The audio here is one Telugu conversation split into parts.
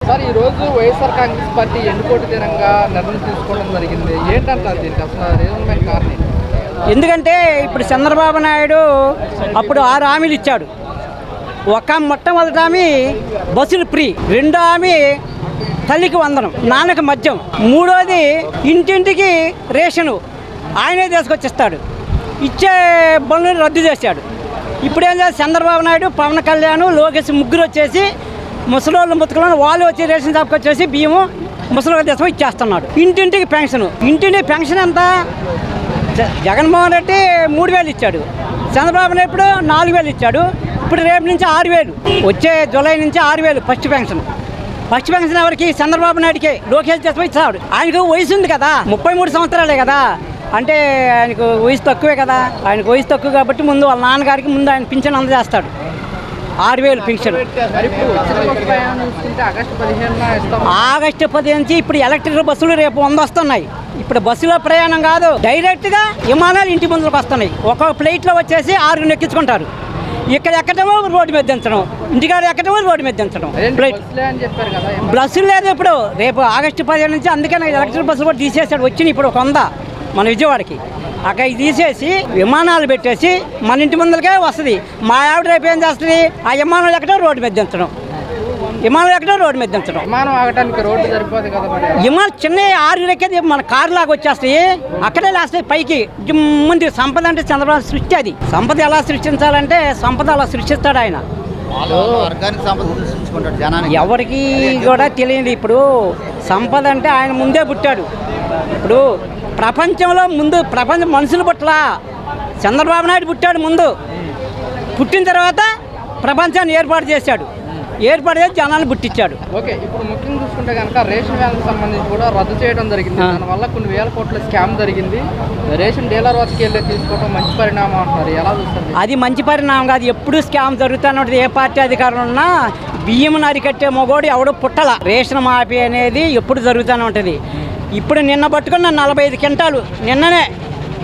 సార్ ఈరోజు వైఎస్ఆర్ కాంగ్రెస్ పార్టీ ఎన్నికోటి దినంగా నిర్ణయం తీసుకోవడం జరిగింది. ఏంటంటారు దీనికి అసలు రీజన్ కారణం? ఎందుకంటే ఇప్పుడు చంద్రబాబు నాయుడు అప్పుడు 6 హామీలు ఇచ్చాడు. మొట్టమొదటి హామీ బస్సులు ఫ్రీ, రెండో హామీ తల్లికి వందనం, నాన్నకి మద్యం, మూడోది ఇంటింటికి రేషను ఆయనే తీసుకొచ్చిస్తాడు. ఇచ్చే పనులను రద్దు చేశాడు. ఇప్పుడేం చేసి చంద్రబాబు నాయుడు, పవన్ కళ్యాణ్, లోకేష్ ముగ్గురు వచ్చేసి ముసలోళ్ళు ముతుకులను వాళ్ళు వచ్చి రేషన్ షాప్కి వచ్చేసి బియ్యము ముసలి దేశం ఇచ్చేస్తున్నాడు. ఇంటింటికి పెన్షన్ ఎంత? జగన్మోహన్ రెడ్డి 3000 ఇచ్చాడు, చంద్రబాబు నాయుడు ఇప్పుడు 4000 ఇచ్చాడు. ఇప్పుడు రేపు నుంచి 6000, వచ్చే జూలై నుంచి 6000 ఫస్ట్ పెన్షన్ ఎవరికి? చంద్రబాబు నాయుడికి. లోకేష్ దేశం ఇస్తాడు. ఆయనకు వయసు ఉంది కదా, 33 సంవత్సరాలే కదా, అంటే ఆయనకు వయసు తక్కువే కదా. ఆయనకు వయసు తక్కువ కాబట్టి ముందు వాళ్ళ నాన్నగారికి ముందు ఆయన పింఛన్ అందజేస్తాడు. 6000 పింఛన్. ఆగస్టు 15 నుంచి ఇప్పుడు ఎలక్ట్రిక్ బస్సులు రేపు 100 వస్తున్నాయి. ఇప్పుడు బస్సులో ప్రయాణం కాదు, డైరెక్ట్గా విమానాలు ఇంటి ముందుకు వస్తున్నాయి. ఒక్కొక్క ఫ్లైట్లో వచ్చేసి 6 ఎక్కించుకుంటారు. ఇక్కడ ఎక్కడమో రోడ్డు మీద దించడం, ఇంటికాడ ఎక్కడమో రోడ్డు మీద దించడం. బస్సులు లేదు ఇప్పుడు. రేపు ఆగస్టు 15 నుంచి అందుకని ఎలక్ట్రిక్ బస్సులు కూడా తీసేసాడు. వచ్చినాయి ఇప్పుడు 100 మన విజయవాడకి. అక్కడ తీసేసి విమానాలు పెట్టేసి మన ఇంటి ముందరకే వస్తుంది. మా ఆవిడ రేపు ఏం చేస్తుంది? ఆ విమానాలు ఎక్కడో రోడ్డు మీద దించడం, విమానం ఆగటానికి రోడ్డు సరిపోదు కదా. విమానం చిన్న 6 ఎక్కేది మన కారు లాగా వచ్చేస్తాయి, అక్కడే లేస్తాయి పైకి. ముందు సంపద అంటే చంద్రబాబు సృష్టి. అది సంపద ఎలా సృష్టించాలంటే సంపద అలా సృష్టిస్తాడు ఆయన. ఎవరికి కూడా తెలియదు. ఇప్పుడు సంపద అంటే ఆయన ముందే పుట్టాడు. ఇప్పుడు ప్రపంచంలో ప్రపంచం మనుషులు పుట్టలా, చంద్రబాబు నాయుడు పుట్టాడు ముందు. పుట్టిన తర్వాత ప్రపంచాన్ని ఏర్పాటు చేసి జనాన్ని పుట్టించాడు. ఓకే, ఇప్పుడు ముఖ్యంగా చూసుకుంటే కనుక రేషన్ వ్యాన్కి సంబంధించి కూడా రద్దు చేయడం జరిగింది. దానివల్ల కొన్ని వేల కోట్ల స్కామ్ జరిగింది. రేషన్ డీలర్ వద్దకు వెళ్ళి తీసుకోవడం మంచి పరిణామం అంటున్నారు. ఎలా చూస్తారు? అది మంచి పరిణామం కాదు. ఎప్పుడు స్కామ్ జరుగుతూనే ఉంటుంది. ఏ పార్టీ అధికారం ఉన్నా బియ్యం అరికట్టే మొగోడు ఎవడు పుట్టల. రేషన్ మాఫీ అనేది ఎప్పుడు జరుగుతూనే ఉంటుంది. ఇప్పుడు నిన్న పట్టుకున్న 45 క్వింటాలు, నిన్ననే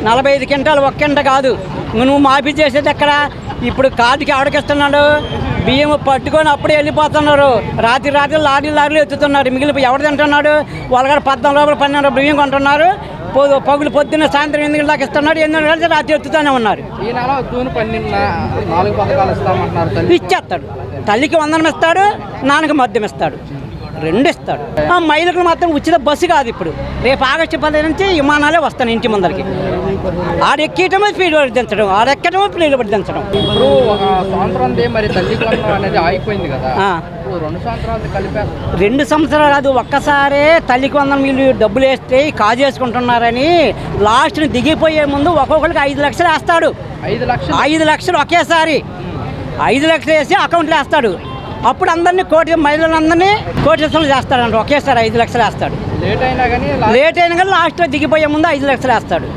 45 క్వింటాలు, 1 క్వింట కాదు. నువ్వు మాఫీ చేసేది ఎక్కడ? ఇప్పుడు కార్డుకి ఎవడికిస్తున్నాడు? బియ్యం పట్టుకొని అప్పుడే వెళ్ళిపోతున్నారు. రాత్రి లారీలు ఎత్తుతున్నారు. మిగిలిపోయి ఎవరు తింటున్నాడు? వాళ్ళగారు 14 రూపాయలు 12 బియ్యం కొంటున్నారు. పొద్దున్న సాయంత్రం 8 గంటల దాకా ఇస్తున్నాడు. 8 గంటల రాత్రి ఎత్తుతూనే ఉన్నారు. ఈ నెల జూన్ 12న 4 పథకాలు ఇస్తామంటున్నారు. ఇచ్చేస్తాడు. తల్లికి వందనం ఇస్తాడు, నాన్నకి మద్యం ఇస్తాడు, 2 ఇస్తాడు. మహిళలకు మాత్రం ఉచిత బస్సు కాదు. ఇప్పుడు రేపు ఆగస్టు 15 నుంచి విమానాలే వస్తాను ఇంటి ముందరికి. ఆడెక్కటమో స్పీడ్ దించడం, ఆడెక్కటమో స్పీడ్ దించడం. ఇప్పుడు ఒక సంవత్సరం మరి తల్లి వందనం అనేది ఆగిపోయింది కదా. 2 సంవత్సరాలు కలిపారు. 2 సంవత్సరాలు కాదు, ఒక్కసారే తల్లికి వందనం వీళ్ళు డబ్బులు వేస్తే కాజేసుకుంటున్నారని లాస్ట్ని దిగిపోయే ముందు ఒక్కొక్కరికి 5 లక్షలు వేస్తాడు. 5 లక్షలు ఒకేసారి 5 లక్షలు వేసి అకౌంట్లో వేస్తాడు. అప్పుడు అందరినీ మహిళలందరినీ కోటీశ్వరులు చేస్తాడంట. ఒకేసారి 5 లక్షలు వేస్తాడు. లేట్ అయినా కానీ లాస్ట్లో దిగిపోయే ముందు 5 లక్షలు వేస్తాడు.